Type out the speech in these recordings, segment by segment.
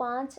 5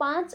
5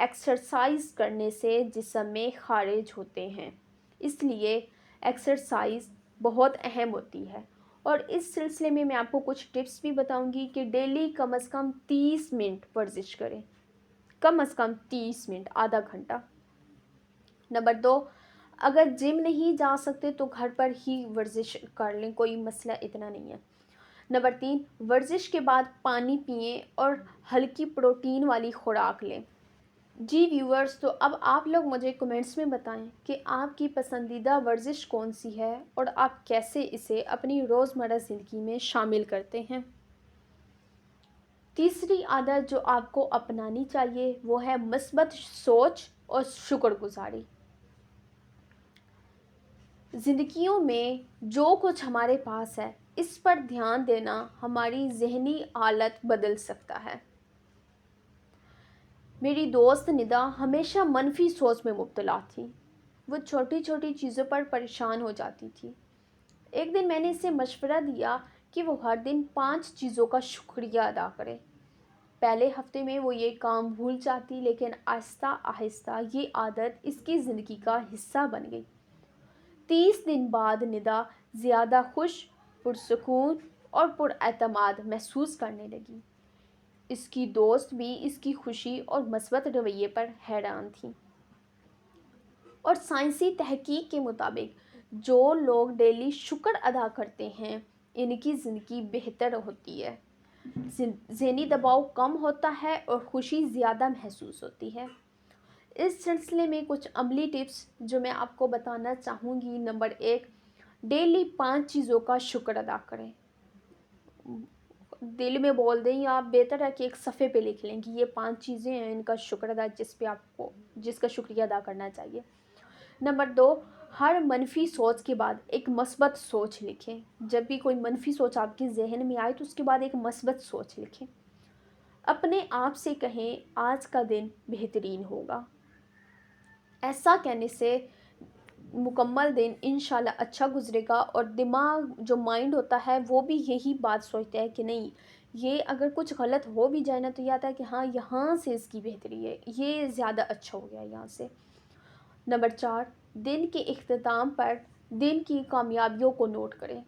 exercise کرنے سے جسم میں خارج ہوتے ہیں، اس لیے ایکسرسائز بہت اہم ہوتی ہے۔ اور اس سلسلے میں آپ کو کچھ ٹپس بھی بتاؤں گی کہ ڈیلی کم از کم 30 منٹ ورزش کریں، کم از کم 30 منٹ، آدھا گھنٹہ۔ نمبر 2، اگر جم نہیں جا سکتے تو گھر پر ہی ورزش کر لیں، کوئی مسئلہ اتنا نہیں ہے۔ نمبر 3، ورزش کے بعد پانی پئیں اور ہلکی پروٹین والی خوراک لیں۔ جی ویورز، تو اب آپ لوگ مجھے کمنٹس میں بتائیں کہ آپ کی پسندیدہ ورزش کون سی ہے اور آپ کیسے اسے اپنی روزمرہ زندگی میں شامل کرتے ہیں۔ تیسری عادت جو آپ کو اپنانی چاہیے وہ ہے مثبت سوچ اور شکر گزاری۔ زندگیوں میں جو کچھ ہمارے پاس ہے اس پر دھیان دینا ہماری ذہنی حالت بدل سکتا ہے۔ میری دوست ندا ہمیشہ منفی سوچ میں مبتلا تھی، وہ چھوٹی چھوٹی چیزوں پر پریشان ہو جاتی تھی۔ ایک دن میں نے اسے مشورہ دیا کہ وہ ہر دن 5 چیزوں کا شکریہ ادا کرے۔ پہلے ہفتے میں وہ یہ کام بھول جاتی، لیکن آہستہ آہستہ یہ عادت اس کی زندگی کا حصہ بن گئی۔ 30 دن بعد ندا زیادہ خوش، پرسکون اور پراعتماد محسوس کرنے لگی۔ اس کی دوست بھی اس کی خوشی اور مثبت رویے پر حیران تھی۔ اور سائنسی تحقیق کے مطابق جو لوگ ڈیلی شکر ادا کرتے ہیں ان کی زندگی بہتر ہوتی ہے، ذہنی دباؤ کم ہوتا ہے اور خوشی زیادہ محسوس ہوتی ہے۔ اس سلسلے میں کچھ عملی ٹپس جو میں آپ کو بتانا چاہوں گی۔ نمبر 1، ڈیلی 5 چیزوں کا شکر ادا کریں۔ دل میں بول دیں یا آپ بہتر ہے کہ ایک صفحے پہ لکھ لیں کہ یہ 5 چیزیں ہیں ان کا شکر ادا جس کا شکریہ ادا کرنا چاہیے۔ نمبر 2، ہر منفی سوچ کے بعد ایک مثبت سوچ لکھیں۔ جب بھی کوئی منفی سوچ آپ کے ذہن میں آئے تو اس کے بعد ایک مثبت سوچ لکھیں۔ اپنے آپ سے کہیں آج کا دن بہترین ہوگا۔ ایسا کہنے سے مکمل دن انشاءاللہ اچھا گزرے گا، اور دماغ جو مائنڈ ہوتا ہے وہ بھی یہی بات سوچتا ہے کہ نہیں، یہ اگر کچھ غلط ہو بھی جائے نا تو یہ آتا ہے کہ ہاں یہاں سے اس کی بہتری ہے، یہ زیادہ اچھا ہو گیا یہاں سے۔ نمبر 4، دن کے اختتام پر دن کی کامیابیوں کو نوٹ کریں۔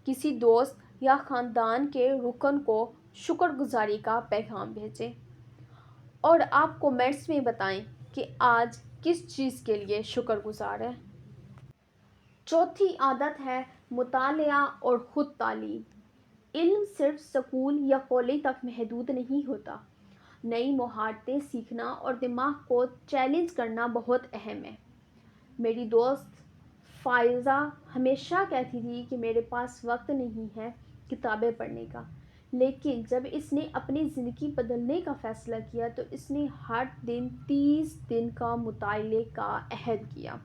کسی دوست یا خاندان کے رکن کو شکر گزاری کا پیغام بھیجیں، اور آپ کومنٹس میں بتائیں کہ آج کس چیز کے لیے شکر گزار ہیں۔ چوتھی عادت ہے مطالعہ اور خود تعلیم۔ علم صرف اسکول یا کالج تک محدود نہیں ہوتا، نئی مہارتیں سیکھنا اور دماغ کو چیلنج کرنا بہت اہم ہے۔ میری دوست فائزہ ہمیشہ کہتی تھی کہ میرے پاس وقت نہیں ہے کتابیں پڑھنے کا، لیکن جب اس نے اپنی زندگی بدلنے کا فیصلہ کیا تو اس نے ہر دن 30 دن کا مطالعے کا عہد کیا۔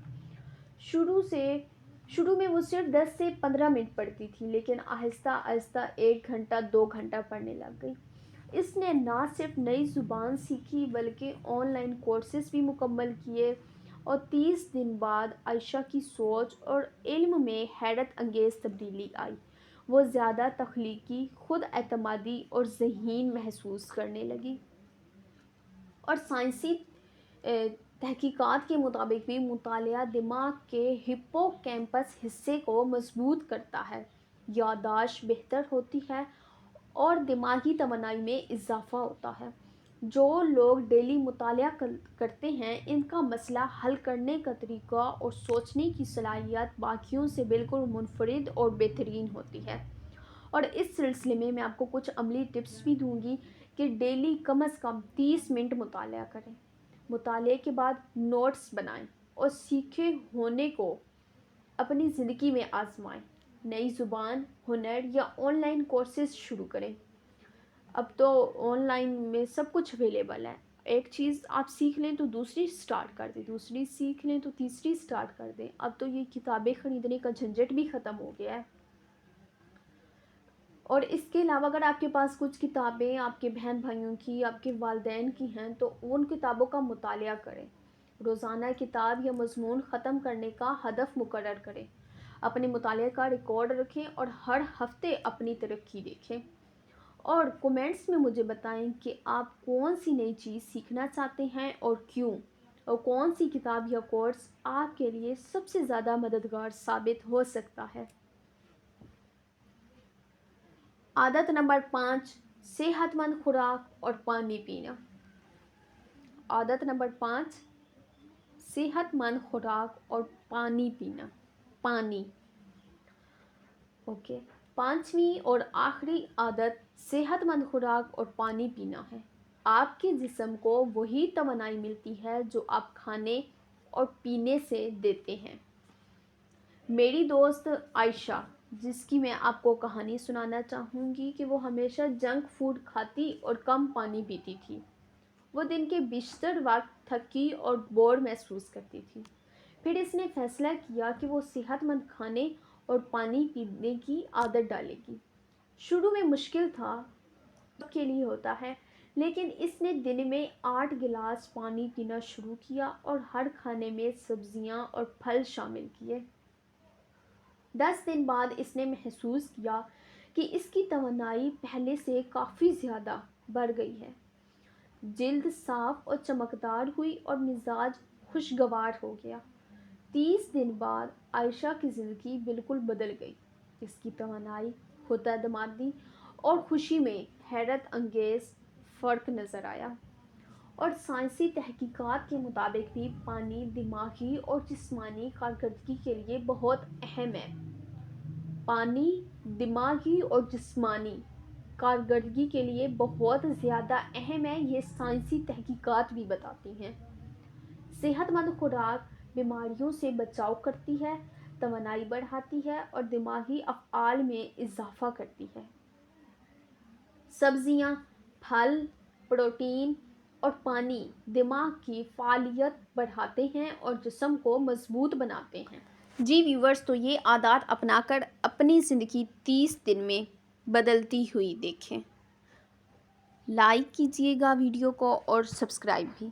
شروع میں وہ صرف 10 سے 15 منٹ پڑھتی تھی، لیکن آہستہ آہستہ 1 گھنٹہ 2 گھنٹہ پڑھنے لگ گئی۔ اس نے نہ صرف نئی زبان سیکھی بلکہ آن لائن کورسز بھی مکمل کیے، اور 30 دن بعد عائشہ کی سوچ اور علم میں حیرت انگیز تبدیلی آئی۔ وہ زیادہ تخلیقی، خود اعتمادی اور ذہین محسوس کرنے لگی۔ اور سائنسی تحقیقات کے مطابق بھی مطالعہ دماغ کے ہپو کیمپس حصے کو مضبوط کرتا ہے، یادداشت بہتر ہوتی ہے اور دماغی توانائی میں اضافہ ہوتا ہے۔ جو لوگ ڈیلی مطالعہ کرتے ہیں ان کا مسئلہ حل کرنے کا طریقہ اور سوچنے کی صلاحیت باقیوں سے بالکل منفرد اور بہترین ہوتی ہے۔ اور اس سلسلے میں آپ کو کچھ عملی ٹپس بھی دوں گی کہ ڈیلی کم از کم 30 منٹ مطالعہ کریں۔ مطالعے کے بعد نوٹس بنائیں اور سیکھے ہونے کو اپنی زندگی میں آزمائیں۔ نئی زبان، ہنر یا آن لائن کورسز شروع کریں۔ اب تو آن لائن میں سب کچھ اویلیبل ہے، ایک چیز آپ سیکھ لیں تو دوسری سٹارٹ کر دیں، دوسری سیکھ لیں تو تیسری سٹارٹ کر دیں۔ اب تو یہ کتابیں خریدنے کا جھنجٹ بھی ختم ہو گیا ہے۔ اور اس کے علاوہ اگر آپ کے پاس کچھ کتابیں آپ کے بہن بھائیوں کی، آپ کے والدین کی ہیں تو ان کتابوں کا مطالعہ کریں۔ روزانہ کتاب یا مضمون ختم کرنے کا ہدف مقرر کریں۔ اپنے مطالعے کا ریکارڈ رکھیں اور ہر ہفتے اپنی ترقی دیکھیں۔ اور کومنٹس میں مجھے بتائیں کہ آپ کون سی نئی چیز سیکھنا چاہتے ہیں اور کیوں، اور کون سی کتاب یا کورس آپ کے لیے سب سے زیادہ مددگار ثابت ہو سکتا ہے۔ عادت نمبر 5، صحت مند خوراک اور پانی پینا۔ عادت نمبر 5، صحت مند خوراک اور پانی پینا۔ پانی، اوکے۔ پانچویں اور آخری عادت صحت مند خوراک اور پانی پینا ہے۔ آپ کے جسم کو وہی توانائی ملتی ہے جو آپ کھانے اور پینے سے دیتے ہیں۔ میری دوست عائشہ، جس کی میں آپ کو کہانی سنانا چاہوں گی کہ وہ ہمیشہ جنک فوڈ کھاتی اور کم پانی پیتی تھی۔ وہ دن کے بیشتر وقت تھکی اور بور محسوس کرتی تھی۔ پھر اس نے فیصلہ کیا کہ وہ صحت مند کھانے اور پانی پینے کی عادت ڈالے گی۔ شروع میں مشکل تھا، سب کے لیے ہوتا ہے، لیکن اس نے دن میں 8 گلاس پانی پینا شروع کیا اور ہر کھانے میں سبزیاں اور پھل شامل کیے۔ 10 دن بعد اس نے محسوس کیا کہ اس کی توانائی پہلے سے کافی زیادہ بڑھ گئی ہے۔ جلد صاف اور چمکدار ہوئی اور مزاج خوشگوار ہو گیا۔ 30 دن بعد عائشہ کی زندگی بالکل بدل گئی۔ اس کی توانائی، خود اعتمادی اور خوشی میں حیرت انگیز فرق نظر آیا۔ اور سائنسی تحقیقات کے مطابق بھی پانی دماغی اور جسمانی کارکردگی کے لیے بہت اہم ہے۔ پانی دماغی اور جسمانی کارکردگی کے لیے بہت زیادہ اہم ہے، یہ سائنسی تحقیقات بھی بتاتی ہیں۔ صحت مند خوراک بیماریوں سے بچاؤ کرتی ہے، توانائی بڑھاتی ہے اور دماغی افعال میں اضافہ کرتی ہے۔ سبزیاں، پھل، پروٹین اور پانی دماغ کی فعالیت بڑھاتے ہیں اور جسم کو مضبوط بناتے ہیں۔ جی ویورز، تو یہ عادات اپنا کر اپنی زندگی 30 دن میں بدلتی ہوئی دیکھیں۔ لائک کیجیے گا ویڈیو کو اور سبسکرائب بھی۔